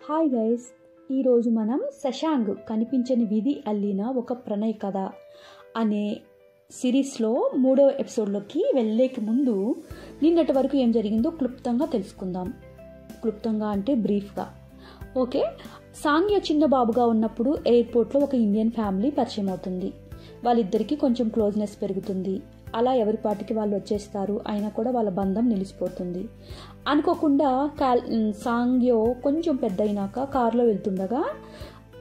Hi guys, ఈరోజు మనం శశాంక్ కనిపించని విధి అల్లిన ఒక ప్రణయ్ కథ అనే సిరీస్లో 3వ ఎపిసోడ్లోకి వెళ్ళేక ముందు నిన్నటి వరకు ఏం జరిగిందో క్లుప్తంగా తెలుసుకుందాం. క్లుప్తంగా అంటే బ్రీఫ్గా. ఓకే, సాంగ్య చిన్న బాబుగా ఉన్నప్పుడు ఎయిర్పోర్ట్లో ఒక ఇండియన్ ఫ్యామిలీ పరిచయం అవుతుంది. వాళ్ళిద్దరికీ కొంచెం క్లోజ్నెస్ పెరుగుతుంది. అలా ఎవరి పాటికి వాళ్ళు వచ్చేస్తారు. అయినా కూడా వాళ్ళ బంధం నిలిచిపోతుంది. అనుకోకుండా సాంగ్యో కొంచెం పెద్ద అయినాక కారులో వెళ్తుండగా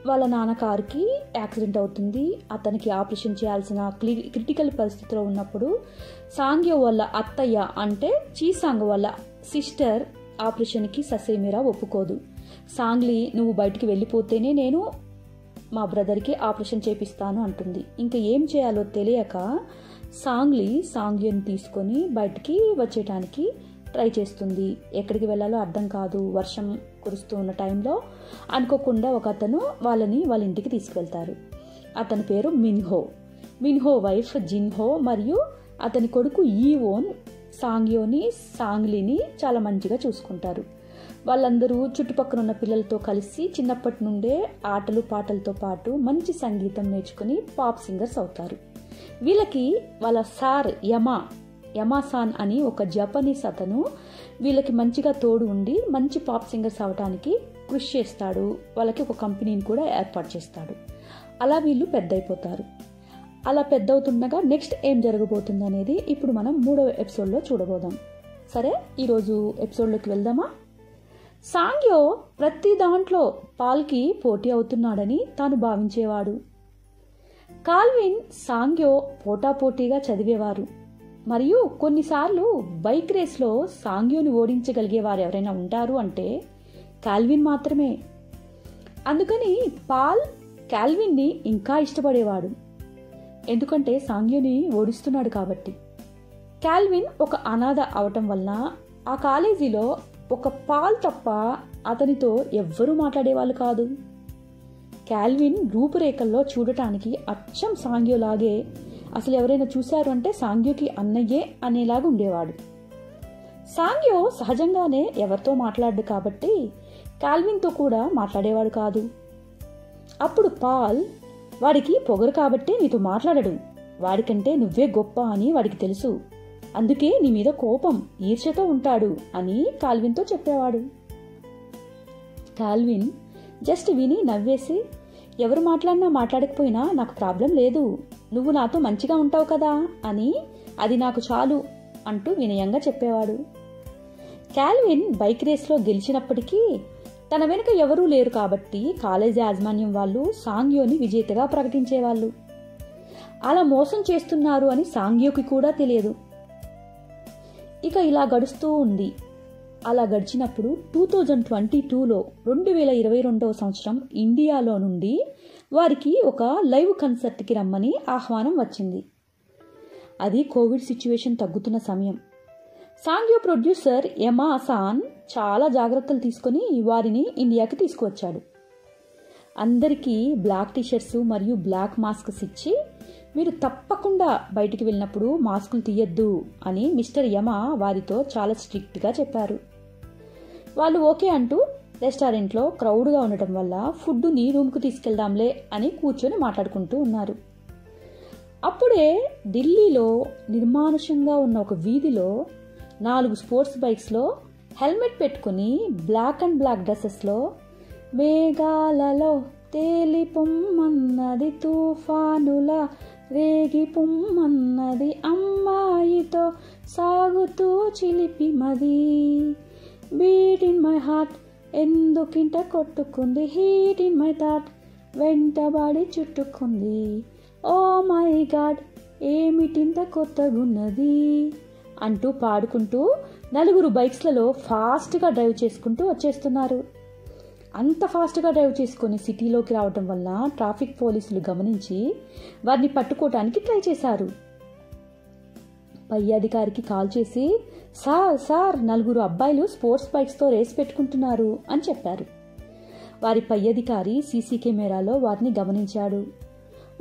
వాళ్ళ నాన్న కారుకి యాక్సిడెంట్ అవుతుంది. అతనికి ఆపరేషన్ చేయాల్సిన క్రిటికల్ పరిస్థితిలో ఉన్నప్పుడు సాంగ్యో వాళ్ళ అత్తయ్య అంటే చీసాంగ్ వాళ్ళ సిస్టర్ ఆపరేషన్కి ససేమిరా ఒప్పుకోదు. సాంగ్లీ, నువ్వు బయటికి వెళ్ళిపోతేనే నేను మా బ్రదర్కి ఆపరేషన్ చేపిస్తాను అంటుంది. ఇంకా ఏం చేయాలో తెలియక సాంగ్యోని తీసుకొని బయటికి వచ్చేయటానికి ట్రై చేస్తుంది. ఎక్కడికి వెళ్ళాలో అర్థం కాదు. వర్షం కురుస్తూ ఉన్న టైంలో అనుకోకుండా ఒక అతను వాళ్ళ ఇంటికి తీసుకువెళ్తారు. అతని పేరు మిన్హో వైఫ్ జిన్హో మరియు అతని కొడుకు ఈవోన్ సాంగ్లీని చాలా మంచిగా చూసుకుంటారు. వాళ్ళందరూ చుట్టుపక్కల ఉన్న పిల్లలతో కలిసి చిన్నప్పటి నుండే ఆటలు పాటలతో పాటు మంచి సంగీతం నేర్చుకుని పాప్ సింగర్స్ అవుతారు. వీళ్ళకి వాళ్ళ సార్ యమాసాన్ అని ఒక జపనీస్ అతను వీళ్ళకి మంచిగా తోడు ఉండి మంచి పాప్ సింగర్స్ అవడానికి కృషి చేస్తాడు. వాళ్ళకి ఒక కంపెనీని కూడా ఏర్పాటు చేస్తాడు. అలా వీళ్ళు పెద్ద అయిపోతారు. అలా పెద్ద అవుతుండగా నెక్స్ట్ ఏం జరగబోతుంది అనేది ఇప్పుడు మనం 3వ ఎపిసోడ్లో చూడబోదాం. సరే, ఈరోజు ఎపిసోడ్లోకి వెళ్దామా? సాంగ్యో ప్రతి దాంట్లో పాల్కి పోటీ అవుతున్నాడని తాను భావించేవాడు. కాల్విన్ సాంగ్యో పోటాపోటీగా చదివేవారు. మరియు కొన్నిసార్లు బైక్ రేస్లో సాంగ్యోని ఓడించగలిగేవారు ఎవరైనా ఉంటారు అంటే కాల్విన్ మాత్రమే. అందుకని పాల్ కాల్విన్ని ఇంకా ఇష్టపడేవాడు. ఎందుకంటే సాంగ్యోని ఓడిస్తున్నాడు కాబట్టి. కాల్విన్ ఒక అనాథ అవటం వలన ఆ కాలేజీలో ఒక పాల్ తప్ప అతనితో ఎవ్వరూ మాట్లాడేవాళ్ళు కాదు. కాల్విన్ రూపురేఖల్లో చూడటానికి అచ్చం సాంగ్యోలాగే. అసలు ఎవరైనా చూశారు అంటే సాంగ్యోకి అన్నయ్యే అనేలాగా ఉండేవాడు. సాంగ్యో సహజంగానే ఎవరితో మాట్లాడు కాబట్టి కాల్విన్తో కూడా మాట్లాడేవాడు కాదు. అప్పుడు పాల్, వాడికి పొగరు కాబట్టి నీతో మాట్లాడడు, వాడికంటే నువ్వే గొప్ప అని వాడికి తెలుసు, అందుకే నీ మీద కోపం ఈర్ష్యతో ఉంటాడు అని కాల్విన్తో చెప్పేవాడు. కాల్విన్ జస్ట్ విని నవ్వేసి, ఎవరు మాట్లాడినా మాట్లాడకపోయినా నాకు ప్రాబ్లం లేదు, నువ్వు నాతో మంచిగా ఉంటావు కదా అని, అది నాకు చాలు అంటూ వినయంగా చెప్పేవాడు. కాల్విన్ బైక్ రేస్లో గెలిచినప్పటికీ తన వెనుక ఎవరూ లేరు కాబట్టి కాలేజీ యాజమాన్యం వాళ్ళు సాంగ్యోని విజేతగా ప్రకటించేవాళ్ళు. అలా మోసం చేస్తున్నారు అని సాంగ్యోకి కూడా తెలియదు. ఇక ఇలా గడుస్తూ ఉంది. అలా గడిచినప్పుడు 2022లో 2022వ సంవత్సరం ఇండియాలో నుండి వారికి ఒక లైవ్ కన్సర్ట్కి రమ్మని ఆహ్వానం వచ్చింది. అది కోవిడ్ సిచ్యువేషన్ తగ్గుతున్న సమయం. సాంగ్యో ప్రొడ్యూసర్ యమాసాన్ చాలా జాగ్రత్తలు తీసుకుని వారిని ఇండియాకి తీసుకువచ్చాడు. అందరికీ బ్లాక్ టీషర్ట్స్ మరియు బ్లాక్ మాస్క్స్ ఇచ్చి, మీరు తప్పకుండా బయటికి వెళ్ళినప్పుడు మాస్కులు తీయద్దు అని మిస్టర్ యమా వారితో చాలా స్ట్రిక్ట్గా చెప్పారు. వాళ్ళు ఓకే అంటూ రెస్టారెంట్లో క్రౌడ్గా ఉండటం వల్ల ఫుడ్ని రూమ్కు తీసుకెళ్దాంలే అని కూర్చొని మాట్లాడుకుంటూ ఉన్నారు. అప్పుడే ఢిల్లీలో నిర్మానుషంగా ఉన్న ఒక వీధిలో 4 స్పోర్ట్స్ బైక్స్లో హెల్మెట్ పెట్టుకుని బ్లాక్ అండ్ బ్లాక్ డ్రెస్సెస్లో మేఘాలలో తేలిపొమ్మన్నది తుఫానుల రేగిపొమ్మన్నది అమ్మాయితో సాగుతూ చిలిపి మది, బీట్ ఇన్ మై హార్ట్ ఎందుకింట కొట్టుకుంది, హీట్ ఇన్ మై థాట్ వెంటబడి చుట్టుకుంది, ఓ మై గాడ్ ఏమిటింత కొత్తగున్నది అంటూ పాడుకుంటూ 4 బైక్స్లలో ఫాస్ట్గా డ్రైవ్ చేసుకుంటూ వచ్చేస్తున్నారు. అంత ఫాస్ట్గా డ్రైవ్ చేసుకుని సిటీలోకి రావడం వల్ల ట్రాఫిక్ పోలీసులు గమనించి వారిని పట్టుకోవడానికి ట్రై చేశారు. పై అధికారికి కాల్ చేసి, సార్ 4 అబ్బాయిలు స్పోర్ట్స్ బైక్స్తో రేస్ పెట్టుకుంటున్నారు అని చెప్పారు. వారి పై అధికారి సీసీ కెమెరాలో వారిని గమనించాడు.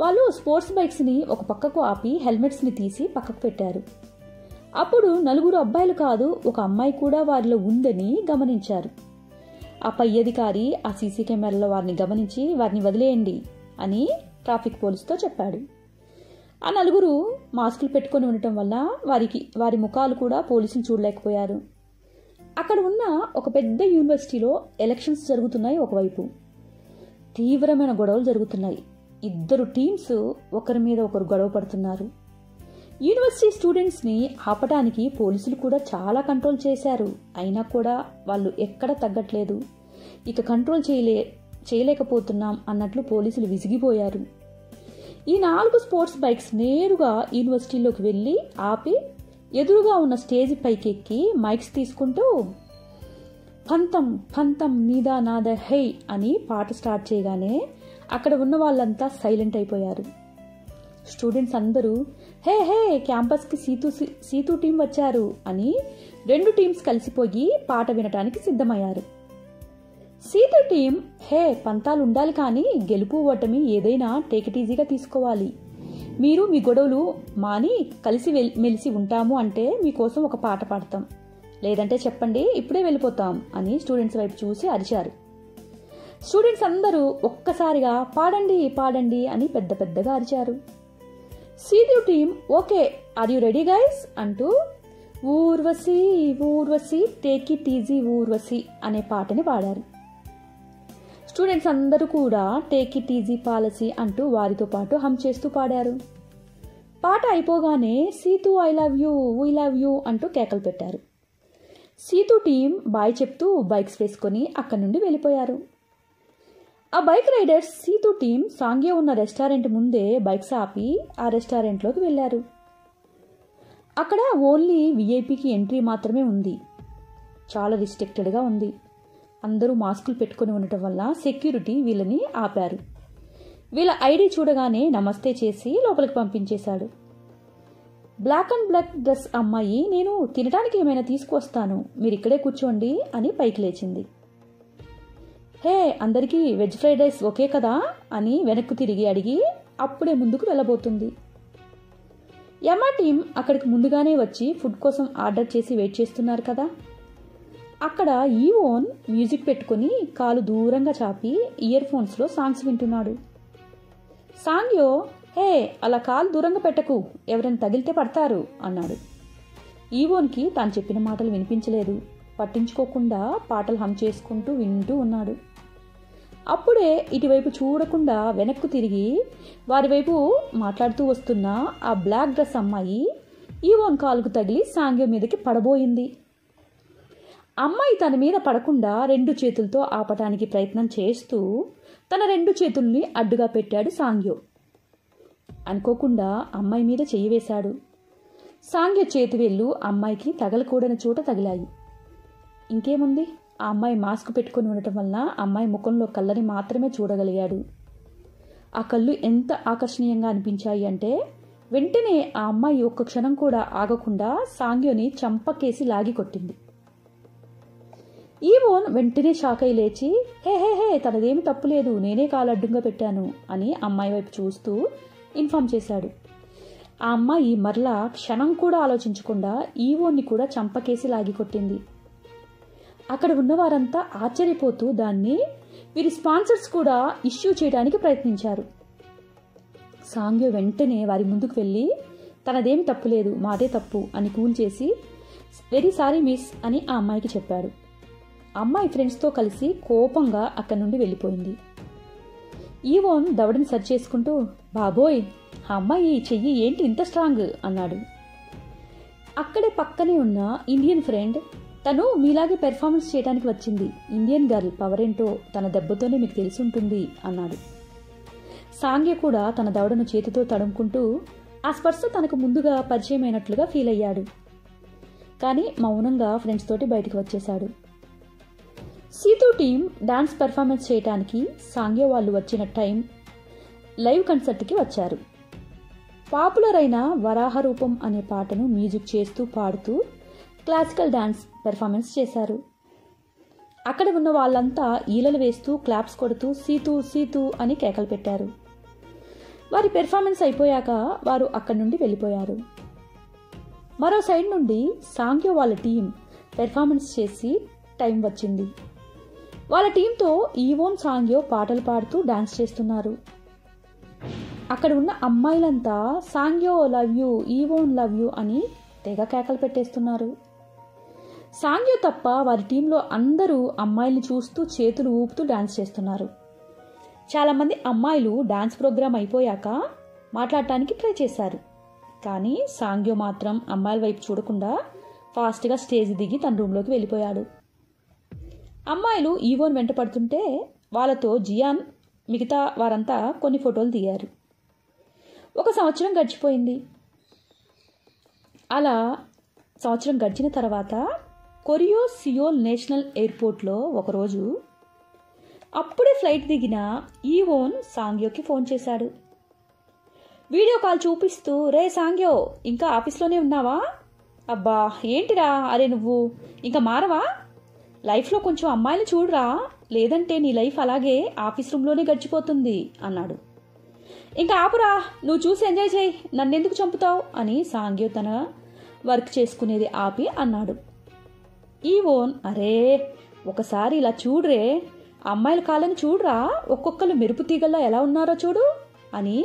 వాళ్ళు స్పోర్ట్స్ బైక్స్ని ఒక పక్కకు ఆపి హెల్మెట్స్ని తీసి పక్కకు పెట్టారు. అప్పుడు 4 అబ్బాయిలు కాదు, ఒక అమ్మాయి కూడా వారిలో ఉందని గమనించారు. ఆ పై అధికారి ఆ సీసీ కెమెరాలో వారిని గమనించి వారిని వదిలేయండి అని ట్రాఫిక్ పోలీసుతో చెప్పాడు. ఆ నలుగురు మాస్కులు పెట్టుకొని ఉండటం వల్ల వారి ముఖాలు కూడా పోలీసులు చూడలేకపోయారు. అక్కడ ఉన్న ఒక పెద్ద యూనివర్సిటీలో ఎలక్షన్స్ జరుగుతున్నాయి. ఒకవైపు తీవ్రమైన గొడవలు జరుగుతున్నాయి. 2 టీమ్స్ ఒకరి మీద ఒకరు గొడవ పడుతున్నారు. యూనివర్సిటీ స్టూడెంట్స్ని ఆపటానికి పోలీసులు కూడా చాలా కంట్రోల్ చేశారు. అయినా కూడా వాళ్ళు ఎక్కడ తగ్గట్లేదు. ఇక కంట్రోల్ చేయలేకపోతున్నాం అన్నట్లు పోలీసులు విసిగిపోయారు. ఈ 4 స్పోర్ట్స్ బైక్స్ నేరుగా యూనివర్సిటీలోకి వెళ్ళి ఆపి ఎదురుగా ఉన్న స్టేజ్ పైకి ఎక్కి మైక్స్ తీసుకుంటూ పంతం పంతం మీద నాద హై అని పాట స్టార్ట్ చేయగానే అక్కడ ఉన్న వాళ్ళంతా సైలెంట్ అయిపోయారు. స్టూడెంట్స్ అందరూ హే హే క్యాంపస్కి సీతూ టీం వచ్చారు అని 2 టీమ్స్ కలిసిపోయి పాట వినటానికి సిద్ధమయ్యారు. సీతూ టీం హే పంతాలు ఉండాలి కానీ గెలుపు ఓటమి ఏదైనా టేక్ ఇట్ ఈజీగా తీసుకోవాలి. మీరు మీ గొడవలు మాని కలిసి మెలిసి ఉంటాము అంటే మీకోసం ఒక పాట పాడతాం, లేదంటే చెప్పండి ఇప్పుడే వెళ్ళిపోతాం అని స్టూడెంట్స్ వైపు చూసి అరిచారు. స్టూడెంట్స్ అందరూ ఒక్కసారిగా పాడండి పాడండి అని పెద్ద పెద్దగా అరిచారు. Seethu team okay are you ready guys అంటూ Urvashi Urvashi take it easy Urvashi అనే పాటని పాడారు. స్టూడెంట్స్ అందరూ కూడా టేక్ ఇట్ ఈజీ పాలసీ అంటూ వారితో పాటు హమ్ చేస్తూ పాడారు. పాట అయిపోగానే Seethu I love you we love you అంటూ కేకలు పెట్టారు. సీతూ టీం బాయ్ చెప్తూ బైక్స్ వేసుకొని అక్కడి నుండి వెళ్ళిపోయారు. ఆ బైక్ రైడర్స్ సీతూ టీం సాంగ్య ఉన్న రెస్టారెంట్ ముందే బైక్స్ ఆపి ఆ రెస్టారెంట్లోకి వెళ్ళారు. అక్కడ ఓన్లీ విఐపికి ఎంట్రీ మాత్రమే ఉంది. చాలా రిస్ట్రిక్టెడ్గా ఉంది. అందరూ మాస్కులు పెట్టుకుని ఉండటం వల్ల సెక్యూరిటీ వీళ్ళని ఆపారు. వీళ్ళ ఐడి చూడగానే నమస్తే చేసి లోపలికి పంపించేశాడు. బ్లాక్ అండ్ బ్లాక్ డ్రెస్ అమ్మాయి నేను తినడానికి ఏమైనా తీసుకువస్తాను, మీరు ఇక్కడే కూర్చోండి అని పైకి లేచింది. హే అందరికీ వెజ్ ఫ్రైడ్ రైస్ ఓకే కదా అని వెనక్కు తిరిగి అడిగి అప్పుడే ముందుకు వెళ్ళబోతుంది. యమా టీం అక్కడికి ముందుగానే వచ్చి ఫుడ్ కోసం ఆర్డర్ చేసి వెయిట్ చేస్తున్నారు కదా. అక్కడ ఈవోన్ మ్యూజిక్ పెట్టుకుని కాలు దూరంగా చాపి ఇయర్ ఫోన్స్లో సాంగ్స్ వింటున్నాడు. సాంగ్యో హే అలా కాలు దూరంగా పెట్టకు, ఎవరైనా తగిలితే పడతారు అన్నాడు. ఈవోన్కి తాను చెప్పిన మాటలు వినిపించలేదు. పట్టించుకోకుండా పాటలు హమ్ చేసుకుంటూ వింటూ ఉన్నాడు. అప్పుడే ఇటువైపు చూడకుండా వెనక్కు తిరిగి వారి వైపు మాట్లాడుతూ వస్తున్న ఆ బ్లాక్ డ్రెస్ అమ్మాయి ఈవోన్ కాలుకు తగిలి సాంగ్యో మీదకి పడబోయింది. అమ్మాయి తన మీద పడకుండా 2 చేతులతో ఆపటానికి ప్రయత్నం చేస్తూ తన 2 చేతుల్ని అడ్డుగా పెట్టాడు సాంగ్యో. అనుకోకుండా అమ్మాయి మీద చెయ్యి వేశాడు. సాంగ్యో చేతి వేళ్ళు అమ్మాయికి తగలకూడని చోట తగిలాయి. ఇంకేముంది, ఆ అమ్మాయి మాస్క్ పెట్టుకుని ఉండటం వల్ల అమ్మాయి ముఖంలో కళ్ళని మాత్రమే చూడగలిగాడు. ఆ కళ్ళు ఎంత ఆకర్షణీయంగా అనిపించాయి అంటే వెంటనే ఆ అమ్మాయి ఒక్క క్షణం కూడా ఆగకుండా సాంగ్యోని చంపకేసి లాగి కొట్టింది. ఈవోన్ వెంటనే షాక్ అయి లేచి హే హే హే తనదేమి తప్పులేదు, నేనే కాలు అడ్డుగా పెట్టాను అని అమ్మాయి వైపు చూస్తూ ఇన్ఫార్మ్ చేశాడు. ఆ అమ్మాయి మరలా క్షణం కూడా ఆలోచించకుండా ఈవోన్ని కూడా చంపకేసి లాగి కొట్టింది. అక్కడ ఉన్నవారంతా ఆశ్చర్యపోతూ దాన్ని వీరి స్పాన్సర్స్ కూడా ఇష్యూ చేయడానికి ప్రయత్నించారు. సాంగ్యో వెంటనే వారి ముందుకు వెళ్ళి తనదేమి తప్పులేదు, మాదే తప్పు అని కూల్ చేసి వెరీ సారీ మిస్ అని ఆ అమ్మాయికి చెప్పాడు. అమ్మాయి ఫ్రెండ్స్తో కలిసి కోపంగా అక్కడి నుండి వెళ్ళిపోయింది. ఈవోన్ దవడని సరి చేసుకుంటూ బాబోయ్ ఆ అమ్మాయి చెయ్యి ఏంటి ఇంత స్ట్రాంగ్ అన్నాడు. అక్కడే పక్కనే ఉన్న ఇండియన్ ఫ్రెండ్ తను మీలాగే పెర్ఫార్మెన్స్ చేయడానికి వచ్చింది, ఇండియన్ గర్ల్ పవర్ ఏంటో తన దెబ్బతోనే మీకు తెలిసి ఉంటుంది అన్నాడు. సాంగ్య కూడా తన దవడను చేతితో తడుముకుంటూ ఆ స్పర్శ తనకు ముందుగా పరిచయం అయినట్లుగా ఫీల్ అయ్యాడు. కానీ మౌనంగా ఫ్రెండ్స్ తోటి బయటకు వచ్చేశాడు. సీతూ టీం డాన్స్ పెర్ఫార్మెన్స్ చేయడానికి సాంగ్య వాళ్ళు వచ్చిన టైం లైవ్ కన్సర్ట్కి వచ్చారు. పాపులర్ అయిన వరాహ రూపం అనే పాటను మ్యూజిక్ చేస్తూ పాడుతూ క్లాసికల్ డాన్స్ పెర్ఫార్మెన్స్ చేశారు. అక్కడ ఉన్న వాళ్ళంతా ఈలలు వేస్తూ క్లాప్స్ కొడుతూ సీతూ సీతూ అని కేకలు పెట్టారు. వారి పెర్ఫార్మెన్స్ అయిపోయాక వారు అక్కడి నుండి వెళ్ళిపోయారు. మరో సైడ్ నుండి సాంగ్యో వాళ్ళ టీం పెర్ఫార్మెన్స్ చేసి టైం వచ్చింది. వాళ్ళ టీంతో ఈవోన్ సాంగ్యో పాటలు పాడుతూ డాన్స్ చేస్తున్నారు. అక్కడ ఉన్న అమ్మాయిలంతా సాంగ్యో లవ్ యూ, ఈవోన్ లవ్ యూ అని తెగ కేకలు పెట్టేస్తున్నారు. సాంగ్యో తప్ప వారి టీంలో అందరూ అమ్మాయిల్ని చూస్తూ చేతులు ఊపుతూ డాన్స్ చేస్తున్నారు. చాలామంది అమ్మాయిలు డాన్స్ ప్రోగ్రాం అయిపోయాక మాట్లాడటానికి ట్రై చేశారు. కానీ సాంగ్యో మాత్రం అమ్మాయిల వైపు చూడకుండా ఫాస్ట్గా స్టేజ్ దిగి తన రూమ్లోకి వెళ్ళిపోయాడు. అమ్మాయిలు ఈవోన్ వెంట పడుతుంటే వాళ్ళతో జియాన్ మిగతా వారంతా కొన్ని ఫోటోలు దిగారు. 1 సంవత్సరం గడిచిపోయింది. అలా సంవత్సరం గడిచిన తర్వాత కొరియో సియోల్ నేషనల్ ఎయిర్పోర్ట్లో ఒకరోజు అప్పుడే ఫ్లైట్ దిగిన ఈవోన్ సాంగ్యోకి ఫోన్ చేశాడు. వీడియో కాల్ చూపిస్తూ, రే సాంగ్యో, ఇంకా ఆఫీస్లోనే ఉన్నావా? అబ్బా ఏంటిరా, అరే నువ్వు ఇంకా మారవా? లైఫ్లో కొంచెం అమ్మాయిని చూడరా, లేదంటే నీ లైఫ్ అలాగే ఆఫీస్ రూమ్లోనే గడిచిపోతుంది అన్నాడు. ఇంకా ఆపురా, నువ్వు చూసి ఎంజాయ్ చేయి, నన్నెందుకు చంపుతావు అని సాంగ్యో తన వర్క్ చేసుకునేది ఆపి అన్నాడు. ఈవోన్, అరే ఒకసారి ఇలా చూడరే, అమ్మాయిల కాళ్ళని చూడరా, ఒక్కొక్కరు మెరుపు తీగల్లా ఎలా ఉన్నారో చూడు అని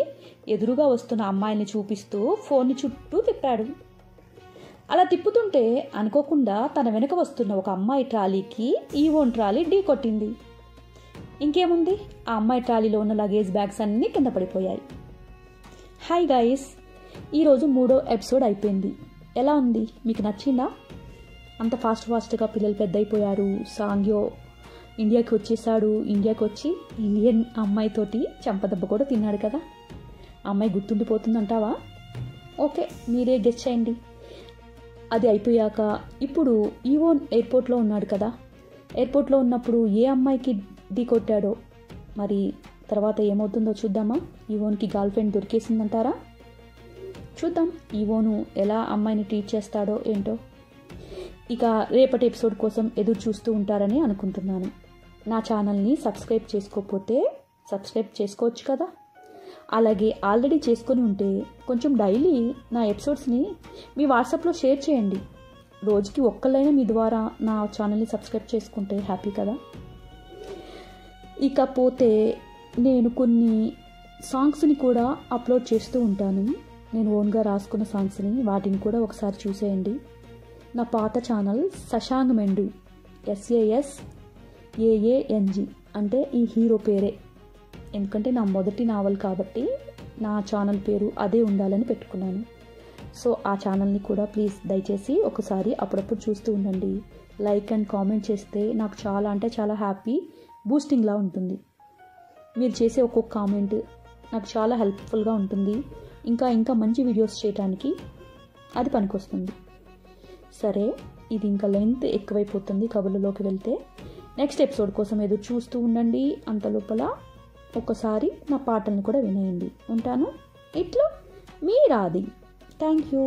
ఎదురుగా వస్తున్న అమ్మాయిని చూపిస్తూ ఫోన్ని చుట్టూ తిప్పాడు. అలా తిప్పుతుంటే అనుకోకుండా తన వెనక వస్తున్న ఒక అమ్మాయి ట్రాలీకి ఈవోన్ ట్రాలీ ఢీ కొట్టింది. ఇంకేముంది, ఆ అమ్మాయి ట్రాలీలో ఉన్న లగేజ్ బ్యాగ్స్ అన్నీ కింద పడిపోయాయి. హాయ్ గైస్, ఈరోజు 3వ ఎపిసోడ్ అయిపోయింది. ఎలా ఉంది, మీకు నచ్చిందా? అంత ఫాస్ట్గా పిల్లలు పెద్ద అయిపోయారు. సాంగ్యో ఇండియాకి వచ్చేసాడు. ఇండియాకి వచ్చి ఇండియన్ అమ్మాయితోటి చెంపదెబ్బ కూడా తిన్నాడు కదా. అమ్మాయి గుర్తుండిపోతుందంటావా? ఓకే, మీరే గెస్ చేయండి. అది అయిపోయాక ఇప్పుడు ఈవోన్ ఎయిర్పోర్ట్లో ఉన్నాడు కదా. ఎయిర్పోర్ట్లో ఉన్నప్పుడు ఏ అమ్మాయికి ఢీ కొట్టాడో, మరి తర్వాత ఏమవుతుందో చూద్దామా? ఈవోన్కి గర్ల్ ఫ్రెండ్ దొరికేసిందంటారా? చూద్దాం ఈవోను ఎలా అమ్మాయిని ట్రీట్ చేస్తాడో ఏంటో. ఇక రేపటి ఎపిసోడ్ కోసం ఎదురు చూస్తూ ఉంటారని అనుకుంటున్నాను. నా ఛానల్ని సబ్స్క్రైబ్ చేసుకోకపోతే సబ్స్క్రైబ్ చేసుకోవచ్చు కదా. అలాగే ఆల్రెడీ చేసుకొని ఉంటే కొంచెం డైలీ నా ఎపిసోడ్స్ని మీ వాట్సాప్లో షేర్ చేయండి. రోజుకి ఒక్కళ్ళైనా మీ ద్వారా నా ఛానల్ని సబ్స్క్రైబ్ చేసుకుంటే హ్యాపీ కదా. ఇకపోతే నేను కొన్ని సాంగ్స్ని కూడా అప్లోడ్ చేస్తూ ఉంటాను. నేను ఓన్గా రాసుకున్న సాంగ్స్ని, వాటిని కూడా ఒకసారి చూసేయండి. నా పాత ఛానల్ శశాంక్ మెండు, SASAANG అంటే ఈ హీరో పేరే. ఎందుకంటే నా మొదటి నావల్ కాబట్టి నా ఛానల్ పేరు అదే ఉండాలని పెట్టుకున్నాను. సో ఆ ఛానల్ని కూడా ప్లీజ్ దయచేసి ఒకసారి అప్పుడప్పుడు చూస్తూ ఉండండి. లైక్ అండ్ కామెంట్ చేస్తే నాకు చాలా అంటే చాలా హ్యాపీ బూస్టింగ్లా ఉంటుంది. మీరు చేసే ఒక్కొక్క కామెంట్ నాకు చాలా హెల్ప్ఫుల్గా ఉంటుంది. ఇంకా మంచి వీడియోస్ చేయడానికి అది పనికొస్తుంది. సరే, ఇది ఇంకా లెంత్ ఎక్కువైపోతుంది కబుర్లలోకి వెళ్తే. నెక్స్ట్ ఎపిసోడ్ కోసం ఎదురు చూస్తూ ఉండండి. అంతలోపల ఒకసారి నా పాటలను కూడా వినేయండి. ఉంటాను. ఇట్లా మీ రాధి. Thank you.